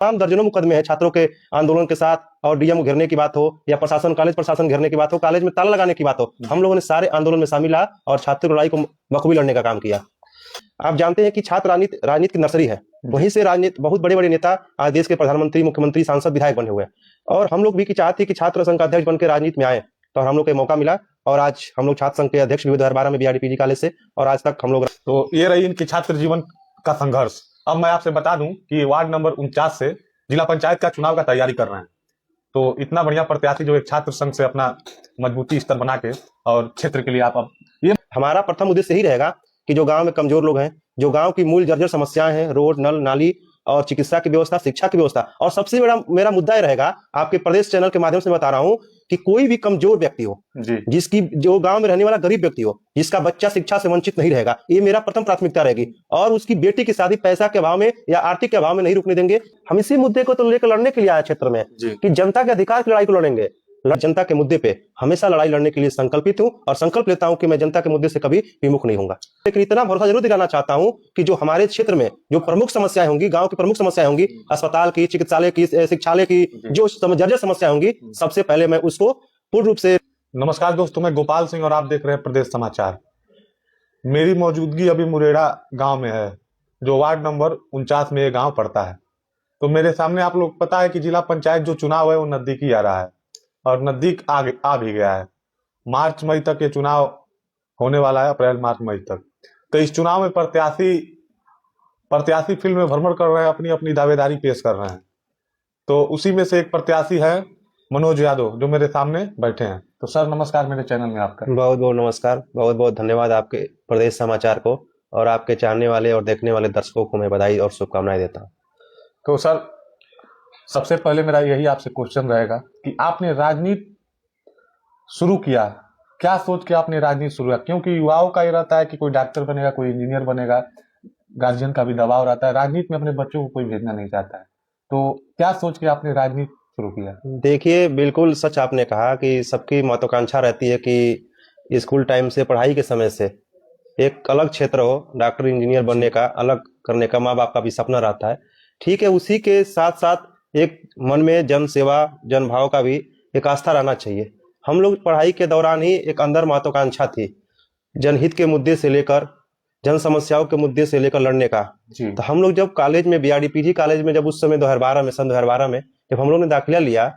तमाम दर्जनों मुकदमे हैं छात्रों के आंदोलन के साथ, और डीएम को घेरने की बात हो या प्रशासन, कॉलेज प्रशासन घेरने की बात हो, कॉलेज में ताला लगाने की बात हो, हम लोगों ने सारे आंदोलन में शामिल रहा और छात्र लड़ाई को बखूबी लड़ने का काम किया। आप जानते हैं कि छात्र राजनीति की नर्सरी है, वहीं से राजनीति बहुत बड़े बड़े नेता आज देश के प्रधानमंत्री, मुख्यमंत्री, सांसद, विधायक बने हुए हैं। और हम लोग भी की चाहते कि छात्र संघ का अध्यक्ष बनकर राजनीति में आए, तो हम लोग को मौका मिला और आज हम लोग छात्र संघ के अध्यक्ष भी 2012 में बीआरडीपीजी कॉलेज से, और आज तक हम लोग। तो ये रही इनके छात्र जीवन का संघर्ष। अब मैं आपसे बता दूं कि वार्ड नंबर 49 से जिला पंचायत का चुनाव का तैयारी कर रहे हैं। तो इतना बढ़िया प्रत्याशी जो एक छात्र संघ से अपना मजबूती स्तर बना के और क्षेत्र के लिए आप, अब ये हमारा प्रथम उद्देश्य यही रहेगा कि जो गांव में कमजोर लोग हैं, जो गांव की मूल जर्जर समस्याएं हैं, रोड, नल, नाली और चिकित्सा की व्यवस्था, शिक्षा की व्यवस्था, और सबसे बड़ा मेरा मुद्दा यह रहेगा, आपके प्रदेश चैनल के माध्यम से बता रहा हूं कि कोई भी कमजोर व्यक्ति हो, जिसकी, जो गांव में रहने वाला गरीब व्यक्ति हो, जिसका बच्चा शिक्षा से वंचित नहीं रहेगा, ये मेरा प्रथम प्राथमिकता रहेगी। और उसकी बेटी की शादी पैसा के अभाव में या आर्थिक के अभाव में नहीं रुकने देंगे। हम इसी मुद्दे को तो लेकर लड़ने के लिए आए क्षेत्र में कि जनता के अधिकार की लड़ाई को लड़ेंगे। जनता के मुद्दे पे हमेशा लड़ाई लड़ने के लिए संकल्पित हूं और संकल्प लेता हूं कि मैं जनता के मुद्दे से कभी विमुख नहीं होऊंगा। लेकिन इतना भरोसा जरूर दिलाना चाहता हूं कि जो हमारे क्षेत्र में जो प्रमुख समस्याएं होंगी, गांव की प्रमुख समस्याएं होंगी, अस्पताल की, चिकित्सालय की, शिक्षालय की, जो जर्जर समस्याएं होंगी, सबसे पहले मैं उसको पूर्ण रूप से। नमस्कार दोस्तों, मैं गोपाल सिंह और आप देख रहे हैं प्रदेश समाचार। मेरी मौजूदगी अभी मुरेड़ा गांव में है, जो वार्ड नंबर 49 में ये गांव पड़ता है। तो मेरे सामने आप लोग पता है कि जिला पंचायत जो चुनाव है वो नजदीकी आ रहा है और नजदीक आ भी गया है। मार्च मई तक ये चुनाव होने वाला है, अप्रैल मार्च मई तक। तो इस चुनाव में प्रत्याशी फील्ड में भ्रमण कर रहे हैं, अपनी अपनी दावेदारी पेश कर रहे हैं। तो उसी में से एक प्रत्याशी है मनोज यादव, जो मेरे सामने बैठे हैं। तो सर नमस्कार, मेरे चैनल में आपका बहुत बहुत नमस्कार। बहुत बहुत धन्यवाद आपके प्रदेश समाचार को और आपके चाहने वाले और देखने वाले दर्शकों को मैं बधाई और शुभकामनाएं देता हूँ। तो सर सबसे पहले मेरा यही आपसे क्वेश्चन रहेगा कि आपने राजनीति शुरू किया, क्या सोच के आपने राजनीति शुरू किया? क्योंकि युवाओं का ये रहता है कि कोई डॉक्टर बनेगा, कोई इंजीनियर बनेगा, गार्जियन का भी दबाव रहता है, राजनीति में अपने बच्चों को कोई भेजना नहीं चाहता है। तो क्या सोच के आपने राजनीति शुरू किया? देखिए, बिल्कुल सच आपने कहा कि सबकी महत्वाकांक्षा रहती है कि स्कूल टाइम से, पढ़ाई के समय से एक अलग क्षेत्र हो, डॉक्टर इंजीनियर बनने का, अलग करने का माँ बाप का भी सपना रहता है। ठीक है, उसी के साथ साथ एक मन में जन सेवा, जन भाव का भी एक आस्था रहना चाहिए। हम लोग पढ़ाई के दौरान ही एक अंदर महत्वाकांक्षा थी, जनहित के मुद्दे से लेकर, जन समस्याओं के मुद्दे से लेकर लड़ने का। तो हम लोग जब कॉलेज में, बीआरडीपीजी कॉलेज में, जब उस समय 2012 में, सन 2012 में जब हम लोग ने दाखिला लिया,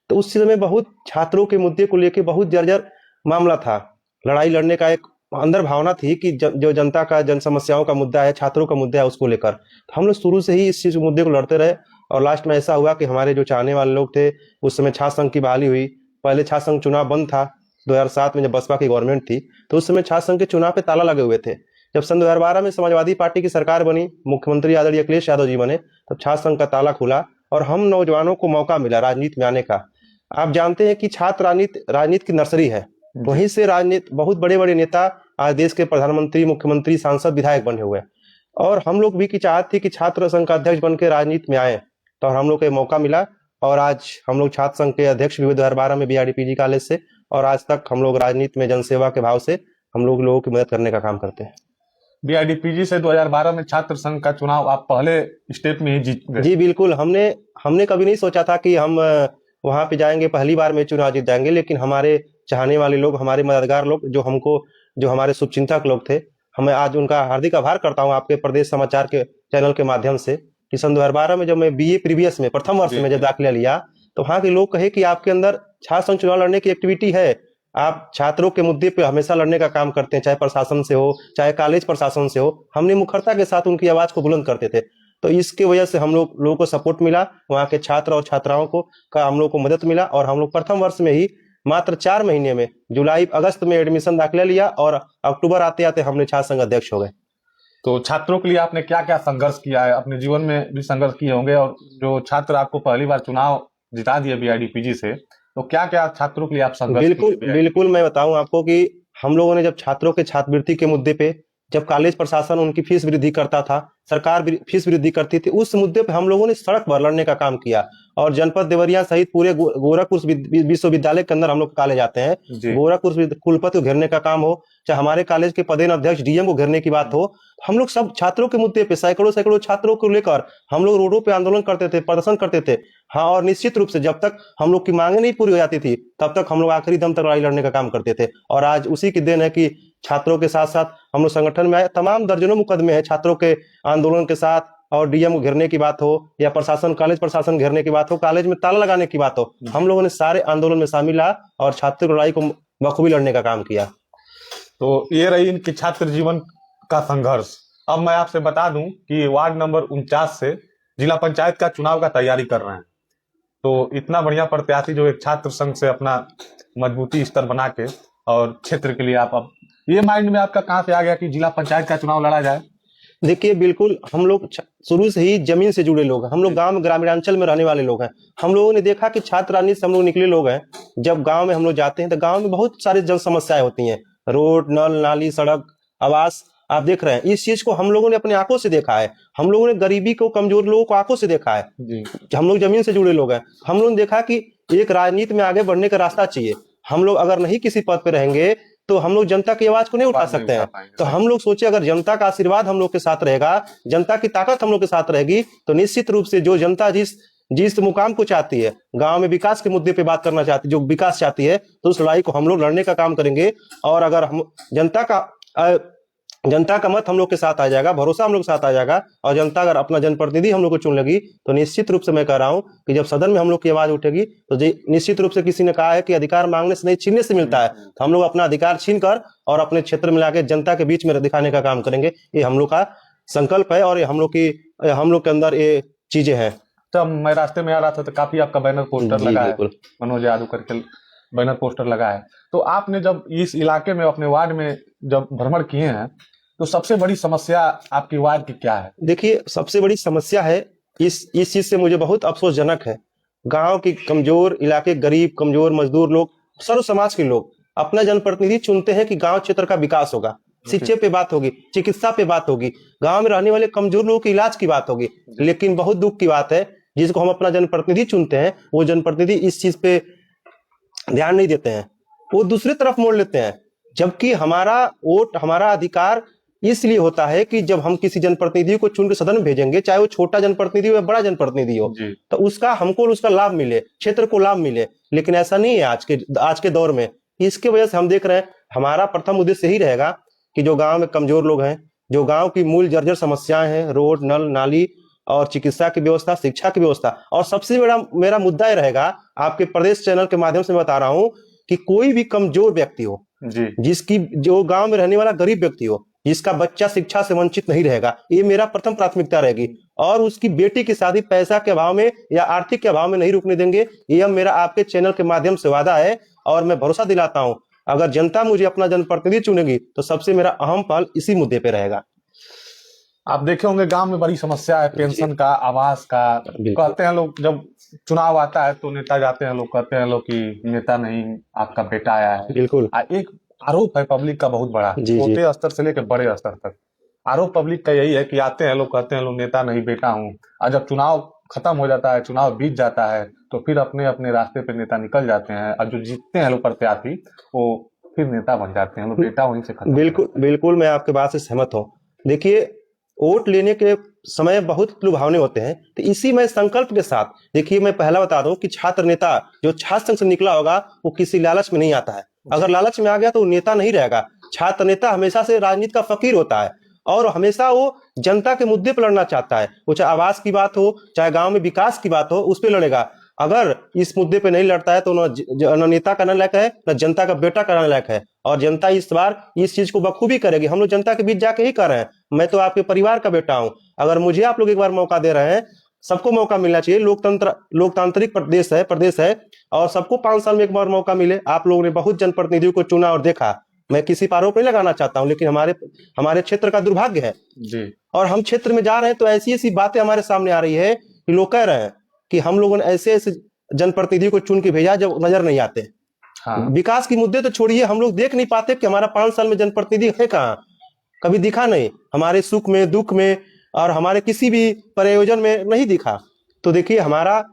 तो उस समय बहुत छात्रों के मुद्दे को लेकर बहुत जर्जर मामला था। लड़ाई लड़ने का एक अंदर भावना थी कि जो जनता का, जन समस्याओं का मुद्दा है, छात्रों का मुद्दा है, उसको लेकर तो हम लोग शुरू से ही इस चीज मुद्दे को लड़ते रहे। और लास्ट में ऐसा हुआ कि हमारे जो चाहने वाले लोग थे, उस समय छात्र संघ की बहाली हुई। पहले छात्र संघ चुनाव बंद था 2007 में, जब बसपा की गवर्नमेंट थी, तो उस समय छात्र संघ के चुनाव पे ताला लगे हुए थे। जब सन 2012 में समाजवादी पार्टी की सरकार बनी, मुख्यमंत्री आदरणीय अखिलेश यादव जी बने, तब छात्र संघ का ताला खुला और हम नौजवानों को मौका मिला राजनीति में आने का। आप जानते हैं कि छात्र राजनीति की नर्सरी है, वहीं से राजनीति बहुत बड़े बड़े नेता आज देश के प्रधानमंत्री, मुख्यमंत्री, सांसद, विधायक बने हुए हैं। और हम लोग भी की चाहत थी कि छात्र संघ का अध्यक्ष बनकर राजनीति में आए, तो हम लोग को मौका मिला और आज हम लोग छात्र संघ के अध्यक्ष भी 2012 में बीआरडीपीजी कॉलेज से, और आज तक हम लोग राजनीति में जनसेवा के भाव से हम लोगों की मदद करने का काम करते हैं। बीआरडीपीजी से 2012 में छात्र संघ का चुनाव आप पहले स्टेप में ही जीत गए। जी बिल्कुल, हमने कभी नहीं सोचा था कि हम वहां पे जाएंगे, पहली बार में चुनाव जीत जाएंगे। लेकिन हमारे चाहने वाले लोग, हमारे मददगार लोग, जो हमारे शुभचिंतक लोग थे, हमें आज उनका हार्दिक आभार करता हूं आपके प्रदेश समाचार के चैनल के माध्यम से कि सन 2012 में जब मैं बीए प्रीवियस में प्रथम वर्ष में जब दाखिला लिया, तो वहां के लोग कहे कि आपके अंदर छात्र संघ चुनाव लड़ने की एक्टिविटी है, आप छात्रों के मुद्दे पे हमेशा लड़ने का काम करते हैं, चाहे प्रशासन से हो, चाहे कॉलेज प्रशासन से हो। हमने मुखरता के साथ उनकी आवाज को बुलंद करते थे। तो इसके वजह से हम लोगों को सपोर्ट मिला, वहाँ के छात्र और छात्राओं को हम लोग को मदद मिला, और हम लोग प्रथम वर्ष में ही मात्र 4 महीने में, जुलाई अगस्त में एडमिशन दाखिला लिया और अक्टूबर आते आते हमने छात्र संघ अध्यक्ष हो गए। तो छात्रों के लिए आपने क्या क्या संघर्ष किया है? अपने जीवन में भी संघर्ष किए होंगे, और जो छात्र आपको पहली बार चुनाव जिता दिए बीआरडीपीजी से, तो क्या क्या छात्रों के लिए आप संघर्ष? बिल्कुल मैं बताऊं आपको कि हम लोगों ने जब छात्रों के छात्रवृत्ति के मुद्दे पे जब कॉलेज प्रशासन उनकी फीस वृद्धि करता था, सरकार भी फीस वृद्धि करती थी, उस मुद्दे पे हम लोगों ने सड़क पर लड़ने का काम किया। और जनपद देवरिया सहित पूरे गोरखपुर विश्वविद्यालय के अंदर हम लोग कॉलेज आते हैं, जी गोरखपुर कुलपति को घेरने का काम हो, चाहे हमारे कॉलेज के पदेन अध्यक्ष डीएम को घेरने की बात हो, हम लोग सब छात्रों के मुद्दे पे सैकड़ों सैकड़ों छात्रों को लेकर हम लोग रोडों पे आंदोलन करते थे, प्रदर्शन करते थे। हाँ, और निश्चित रूप से जब तक हम लोग की मांगे नहीं पूरी हो जाती थी तब तक हम लोग आखिरी दम तक लड़ाई लड़ने का काम करते थे। और आज उसी की देन है कि छात्रों के साथ साथ हम लोग संगठन में आए, तमाम दर्जनों मुकदमे हैं छात्रों के आंदोलन के साथ, और डीएम को घेरने की बात हो या प्रशासन कॉलेज प्रशासन घेरने की बात हो, कॉलेज में ताला लगाने की बात हो, हम लोगों ने सारे आंदोलन में शामिल रहा और छात्र लड़ाई को बखूबी लड़ने का काम किया। तो ये रही इनकी छात्र जीवन का संघर्ष। अब मैं आपसे बता दूं कि वार्ड नंबर 49 से जिला पंचायत का चुनाव का तैयारी कर रहे हैं। तो इतना बढ़िया प्रत्याशी जो एक छात्र संघ से अपना मजबूती स्तर बना के और क्षेत्र के लिए आप, अब ये माइंड में आपका कहाँ से आ गया कि जिला पंचायत का चुनाव लड़ा जाए? देखिए, बिल्कुल हम लोग शुरू से ही जमीन से जुड़े लोग हैं, हम लोग गांव में ग्रामीणांचल में रहने वाले लोग हैं। हम लोगों ने देखा कि छात्र राजनीति से हम लोग निकले लोग हैं। जब गांव में हम लोग जाते हैं तो गांव में बहुत सारी जन समस्याएं होती हैं, रोड, नल, नाली, सड़क, आवास, आप देख रहे हैं। इस चीज को हम लोगों ने अपनी आंखों से देखा है, हम लोगों ने गरीबी को, कमजोर लोगों को आंखों से देखा है जी हम लोग जमीन से जुड़े लोग हैं। हम लोगों ने देखा कि एक राजनीति में आगे बढ़ने का रास्ता चाहिए। हम लोग अगर नहीं किसी पद पे रहेंगे तो हम लोग जनता की आवाज को नहीं उठा सकते हैं। तो हम लोग सोचे अगर जनता का आशीर्वाद हम लोग के साथ रहेगा, जनता की ताकत हम लोग के साथ रहेगी, तो निश्चित रूप से जो जनता जिस मुकाम को चाहती है, गांव में विकास के मुद्दे पे बात करना चाहती है, जो विकास चाहती है, तो उस लड़ाई को हम लोग लड़ने का काम करेंगे। और अगर हम जनता का मत हम लोग के साथ आ जाएगा, भरोसा हम लोग के साथ आ जाएगा, और जनता अगर अपना जनप्रतिनिधि हम लोग को चुन लेगी, तो निश्चित रूप से मैं कह रहा हूं कि जब सदन में हम लोग की आवाज उठेगी तो निश्चित रूप से, किसी ने कहा है कि अधिकार मांगने से नहीं छीनने से मिलता है, तो हम लोग अपना अधिकार छीन कर और अपने क्षेत्र में लाके जनता के बीच में दिखाने का काम करेंगे। ये हम लोग का संकल्प है और ये हम लोग के अंदर ये चीजें हैं। तब मैं रास्ते में आ रहा था तो काफी आपका बैनर पोस्टर लगा है, मनोज यादव करके बैनर पोस्टर लगा है। तो आपने जब इस इलाके में अपने वार्ड में जब भ्रमण किए हैं तो सबसे बड़ी समस्या आपकी वार्ड की क्या है? देखिए, सबसे बड़ी समस्या है, इस चीज से मुझे बहुत अफसोसजनक है, गांव की कमजोर इलाके, गरीब, कमजोर, मजदूर लोग, सर्व समाज के लोग अपना जनप्रतिनिधि चुनते हैं कि गांव क्षेत्र का विकास होगा, शिक्षा पे बात होगी, चिकित्सा पे बात होगी, गांव में रहने वाले कमजोर लोगों के इलाज की बात होगी। लेकिन बहुत दुख की बात है, जिसको हम अपना जनप्रतिनिधि चुनते हैं, वो जनप्रतिनिधि इस चीज पे ध्यान नहीं देते हैं, वो दूसरी तरफ मोड़ लेते हैं। जबकि हमारा वोट, हमारा अधिकार इसलिए होता है कि जब हम किसी जनप्रतिनिधि को चुन के सदन में भेजेंगे, चाहे वो छोटा जनप्रतिनिधि हो या बड़ा जनप्रतिनिधि हो, तो उसका लाभ मिले, क्षेत्र को लाभ मिले। लेकिन ऐसा नहीं है आज के दौर में। इसके वजह से हम देख रहे हैं, हमारा प्रथम उद्देश्य यही रहेगा कि जो गांव में कमजोर लोग हैं, जो गांव की मूल जर्जर समस्याएं हैं, रोड, नल, नाली और चिकित्सा की व्यवस्था, शिक्षा की व्यवस्था, और सबसे बड़ा मेरा मुद्दा यह रहेगा, आपके प्रदेश चैनल के माध्यम से बता रहा हूं, कि कोई भी कमजोर व्यक्ति हो, जो गांव में रहने वाला गरीब व्यक्ति हो, जिसका बच्चा शिक्षा से वंचित नहीं रहेगा, ये मेरा प्रथम प्राथमिकता रहेगी। और उसकी बेटी की शादी पैसा के अभाव में या आर्थिक के अभाव में नहीं रुकने देंगे। यह मेरा आपके चैनल के माध्यम से वादा है, और मैं भरोसा दिलाता हूं, अगर जनता मुझे अपना जनप्रतिनिधि चुनेगी तो सबसे मेरा अहम पहल इसी मुद्दे पे रहेगा। आप देखे होंगे गांव में बड़ी समस्या है पेंशन का, आवास का। कहते हैं लोग, जब चुनाव आता है तो नेता जाते हैं, लोग कहते हैं लोग कि नेता नहीं, आपका बेटा आया है। बिल्कुल एक आरोप है पब्लिक का बहुत बड़ा, छोटे स्तर से लेकर बड़े स्तर तक। आरोप पब्लिक का यही है कि आते हैं लोग, कहते हैं लोग नेता नहीं, बेटा हूँ, और जब चुनाव खत्म हो जाता है, चुनाव बीत जाता है, तो फिर अपने अपने रास्ते पे नेता निकल जाते हैं, और जो जीतते हैं लोग प्रत्याशी, वो फिर नेता बन जाते हैं लोग, बेटा वहीं से खत्म। बिल्कुल मैं आपके बात से सहमत हूँ। देखिए, वोट लेने के समय बहुत लुभावने होते हैं, तो इसी में संकल्प के साथ, देखिए मैं पहला बता दूं कि छात्र नेता जो छात्र संघ से निकला होगा, वो किसी लालच में नहीं आता है। अगर लालच में आ गया तो वो नेता नहीं रहेगा। छात्र नेता हमेशा से राजनीति का फकीर होता है, और हमेशा वो जनता के मुद्दे पर लड़ना चाहता है। वो चाहे आवास की बात हो, चाहे गांव में विकास की बात हो, उस पर लड़ेगा। अगर इस मुद्दे पे नहीं लड़ता है तो न नेता करने लायक है, न जनता का बेटा करने लायक है। और जनता इस बार इस चीज को बखूबी करेगी। हम लोग जनता के बीच जाके ही कर रहे हैं। मैं तो आपके परिवार का बेटा हूं। अगर मुझे आप लोग एक बार मौका दे रहे हैं, सबको मौका मिलना चाहिए। लोकतांत्रिक प्रदेश है और सबको 5 साल में एक बार मौका मिले। आप लोगों ने बहुत जनप्रतिनिधियों को चुना और देखा। मैं किसी पर आरोप नहीं लगाना चाहता हूं, लेकिन हमारे क्षेत्र का दुर्भाग्य है जी। और हम क्षेत्र में जा रहे हैं तो ऐसी ऐसी बातें हमारे सामने आ रही है कि लोग कह रहे हैं कि हम लोगों ने ऐसे ऐसे जनप्रतिनिधि को चुन के भेजा जो नजर नहीं आते। हाँ। विकास के मुद्दे तो छोड़िए, हम लोग देख नहीं पाते कि हमारा 5 साल में जनप्रतिनिधि है कहाँ। कभी दिखा नहीं, हमारे सुख में, दुख में और हमारे किसी भी प्रयोजन में नहीं दिखा। तो देखिए, हमारा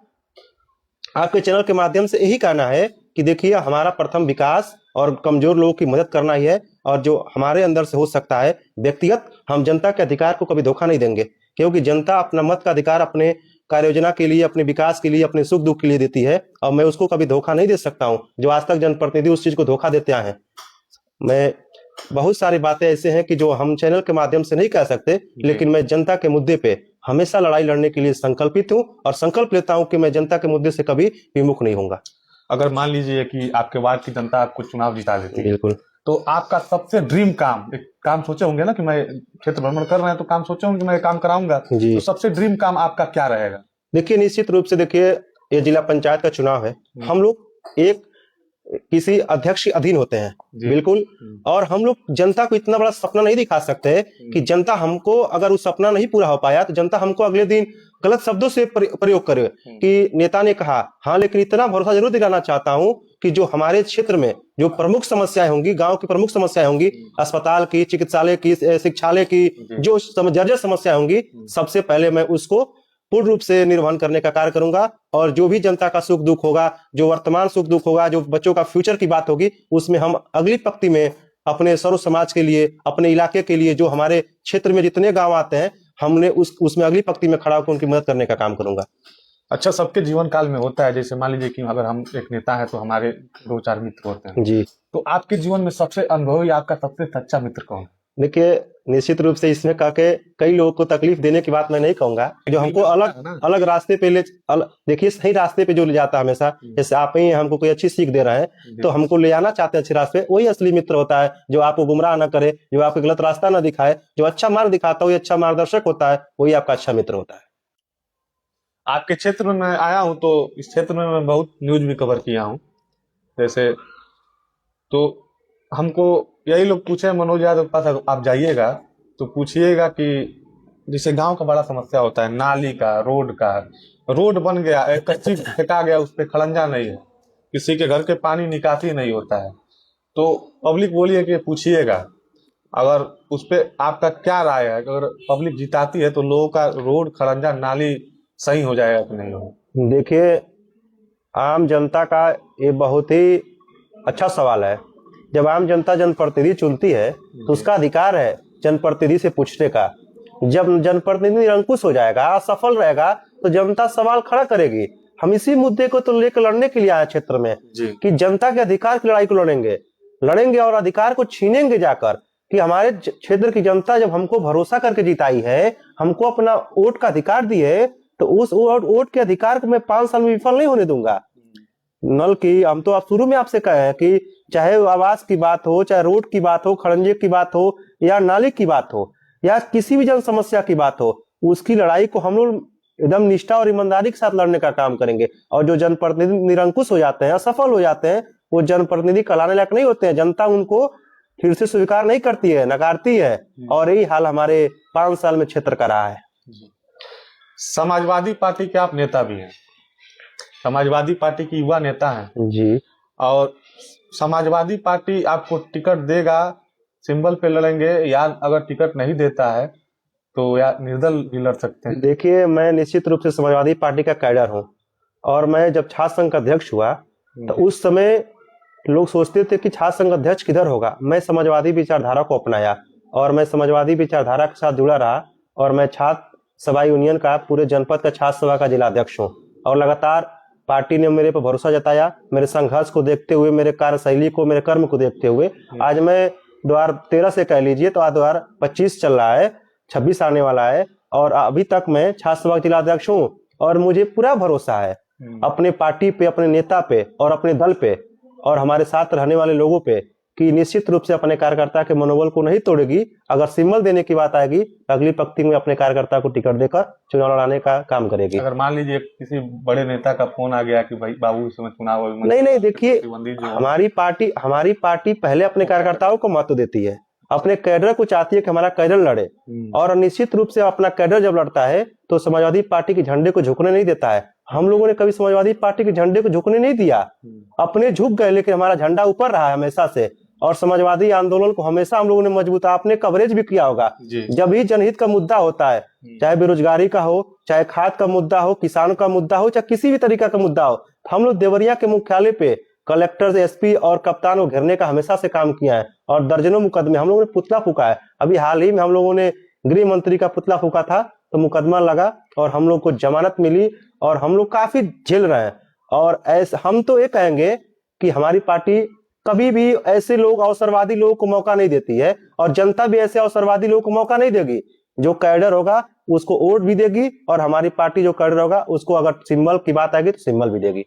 आपके चैनल के माध्यम से यही कहना है कि देखिए, हमारा प्रथम विकास और कमजोर लोगों की मदद करना ही है, और जो हमारे अंदर से हो सकता है व्यक्तिगत, हम जनता के अधिकार को कभी धोखा नहीं देंगे, क्योंकि जनता अपना मत का अधिकार अपने कार्य योजना के लिए, अपने विकास के लिए, अपने सुख दुख के लिए देती है, और मैं उसको कभी धोखा नहीं दे सकता हूं। जो आज तक जनप्रतिनिधि उस चीज को धोखा देते आए हैं, मैं बहुत सारी बातें ऐसे हैं कि जो हम चैनल के माध्यम से नहीं कह सकते, लेकिन मैं जनता के मुद्दे पे हमेशा लड़ाई लड़ने के लिए संकल्पित हूं, और संकल्प लेता हूं कि मैं जनता के मुद्दे से कभी विमुख नहीं होऊंगा। अगर मान लीजिए कि आपके वार्ड की जनता आपको चुनाव जिता देती है, बिल्कुल। तो आपका सबसे ड्रीम काम, एक काम सोचे होंगे ना कि मैं क्षेत्र भ्रमण कर रहे हैं तो काम सोचे होंगे कि मैं काम कराऊंगा, जी। तो सबसे ड्रीम काम आपका क्या रहेगा? देखिए, निश्चित रूप से देखिए, ये जिला पंचायत का चुनाव है, हम लोग एक किसी अध्यक्ष के अधीन होते हैं, बिल्कुल, और हम लोग जनता को इतना बड़ा सपना नहीं दिखा सकते कि जनता हमको, अगर वो सपना नहीं पूरा हो पाया तो जनता हमको अगले दिन गलत शब्दों से प्रयोग करे कि नेता ने कहा। हाँ, लेकिन इतना भरोसा जरूर दिलाना चाहता हूं कि जो हमारे क्षेत्र में जो प्रमुख समस्याएं होंगी, गांव की प्रमुख समस्याएं होंगी, अस्पताल की, चिकित्सालय की, शिक्षालय की, जो जर्जर समस्या होंगी, सबसे पहले मैं उसको पूर्ण रूप से निर्वहन करने का कार्य करूंगा। और जो भी जनता का सुख दुख होगा, जो वर्तमान सुख दुख होगा, जो बच्चों का फ्यूचर की बात होगी, उसमें हम अगली पंक्ति में अपने सर्व समाज के लिए, अपने इलाके के लिए, जो हमारे क्षेत्र में जितने गांव आते हैं, हमने उसमें अगली पंक्ति में खड़ा होकर उनकी मदद करने का काम करूंगा। अच्छा, सबके जीवन काल में होता है, जैसे मान लीजिए कि अगर हम एक नेता है तो हमारे 2-4 मित्र होते हैं जी। तो आपके जीवन में सबसे अनुभवी, आपका सबसे सच्चा मित्र कौन है? देखिए, निश्चित रूप से इसमें कह के कई लोगों को तकलीफ देने की बात मैं नहीं कहूंगा, जो हमको अलग अलग रास्ते पे देखिए, सही रास्ते पे जो ले जाता है हमेशा, जैसे आप ही हमको कोई अच्छी सीख दे रहे हैं तो हमको ले आना चाहते हैं अच्छे रास्ते, वही असली मित्र होता है, जो आपको गुमराह ना करे, जो आपको गलत रास्ता ना दिखाए, जो अच्छा मार्ग दिखाता है, वही अच्छा मार्गदर्शक होता है, वही आपका अच्छा मित्र होता है। आपके क्षेत्र में मैं आया हूँ तो इस क्षेत्र में मैं बहुत न्यूज भी कवर किया हूँ, जैसे तो हमको यही लोग पूछे, मनोज यादव के पास आप जाइएगा तो पूछिएगा कि जैसे गांव का बड़ा समस्या होता है, नाली का, रोड का। रोड बन गया, एक कच्ची फेंका गया, उस पर खड़ंजा नहीं है, किसी के घर के पानी निकासी नहीं होता है, तो पब्लिक बोलिए कि पूछिएगा, अगर उस पर आपका क्या राय है? अगर पब्लिक जिताती है तो लोगों का रोड, खड़ंजा, नाली सही हो जाएगा कि नहीं होगा? देखिए, आम जनता का ये बहुत ही अच्छा सवाल है। जब आम जनता जनप्रतिनिधि चुनती है तो उसका अधिकार है जनप्रतिनिधि से पूछने का। जब जनप्रतिनिधि निरंकुश हो जाएगा, असफल रहेगा, तो जनता सवाल खड़ा करेगी। हम इसी मुद्दे को तो लेकर लड़ने के लिए आए क्षेत्र में कि जनता के अधिकार की लड़ाई को लड़ेंगे और अधिकार को छीनेंगे जाकर, कि हमारे क्षेत्र की जनता जब हमको भरोसा करके जिताई है, हमको अपना वोट का अधिकार दी है, तो उस वोट के अधिकार को मैं 5 साल में विफल नहीं होने दूंगा। नल की, हम तो आप शुरू में आपसे कहे हैं कि चाहे आवास की बात हो, चाहे रोड की बात हो, खड़ंजे की बात हो, या नाली की बात हो, या किसी भी जन समस्या की बात हो, उसकी लड़ाई को हम लोग एकदम निष्ठा और ईमानदारी के साथ लड़ने का काम करेंगे। और जो जनप्रतिनिधि निरंकुश हो जाते हैं, असफल हो जाते हैं, वो जनप्रतिनिधि कहलाने लायक नहीं होते हैं। जनता उनको फिर से स्वीकार नहीं करती है, नकारती है, और यही हाल हमारे 5 साल में क्षेत्र का रहा है। समाजवादी पार्टी के आप नेता भी हैं, समाजवादी पार्टी की युवा नेता हैं जी, और समाजवादी पार्टी आपको टिकट देगा, सिंबल पे लड़ेंगे, या अगर टिकट नहीं देता है तो या निर्दल भी लड़ सकते हैं? देखिए, मैं निश्चित रूप से समाजवादी पार्टी का कैडर हूं, और मैं जब छात्र संघ का अध्यक्ष हुआ तो उस समय लोग सोचते थे कि छात्र संघ अध्यक्ष किधर होगा। मैं समाजवादी विचारधारा को अपनाया और मैं समाजवादी विचारधारा के साथ जुड़ा रहा, और मैं छात्र सभा यूनियन का, पूरे जनपद का छात्र सभा का जिला अध्यक्ष हूँ। और लगातार पार्टी ने मेरे पर भरोसा जताया, मेरे संघर्ष को देखते हुए, मेरे कार्यशैली को, मेरे कर्म को देखते हुए। आज मैं 2013 से कह लीजिए तो आज 2025 चल रहा है, 26 आने वाला है, और अभी तक मैं छात्र सभा जिला अध्यक्ष हूँ। और मुझे पूरा भरोसा है अपने पार्टी पे, अपने नेता पे, और अपने दल पे, और हमारे साथ रहने वाले लोगों पे, कि निश्चित रूप से अपने कार्यकर्ता के मनोबल को नहीं तोड़ेगी। अगर सिंबल देने की बात आएगी तो अगली पंक्ति में अपने कार्यकर्ता को टिकट देकर चुनाव लड़ाने का काम करेगी। अगर मान लीजिए किसी बड़े नेता का फोन आ गया कि भाई बाबू इस समय चुनाव, नहीं, देखिए, हमारी पार्टी पहले अपने कार्यकर्ताओं को महत्व देती है, अपने कैडर को चाहती है कि हमारा कैडर लड़े, और निश्चित रूप से अपना कैडर जब लड़ता है तो समाजवादी पार्टी के झंडे को झुकने नहीं देता है। हम लोगों ने कभी समाजवादी पार्टी के झंडे को झुकने नहीं दिया, अपने झुक गए, लेकिन हमारा झंडा ऊपर रहा है हमेशा से। और समाजवादी आंदोलन को हमेशा हम लोगों ने मजबूत, आपने कवरेज भी किया होगा। जी जब भी जनहित का मुद्दा होता है, चाहे बेरोजगारी का हो, चाहे खाद का मुद्दा हो, किसान का मुद्दा हो, चाहे किसी भी तरीका का मुद्दा हो, हम लोग देवरिया के मुख्यालय पे कलेक्टर, एसपी और कप्तान को घेरने का हमेशा से काम किया है और दर्जनों मुकदमे हम लोगों ने पुतला फूका है। अभी हाल ही में हम लोगों ने गृह मंत्री का पुतला फूका था तो मुकदमा लगा और हम लोग को जमानत मिली और हम लोग काफी झेल रहे हैं। और ऐसे हम तो ये कहेंगे कि हमारी पार्टी कभी भी ऐसे लोग, अवसरवादी लोगों को मौका नहीं देती है और जनता भी ऐसे अवसरवादी लोगों को मौका नहीं देगी। जो कैडर होगा उसको वोट भी देगी और हमारी पार्टी जो कैडर होगा उसको अगर सिंबल की बात आएगी तो सिंबल भी देगी।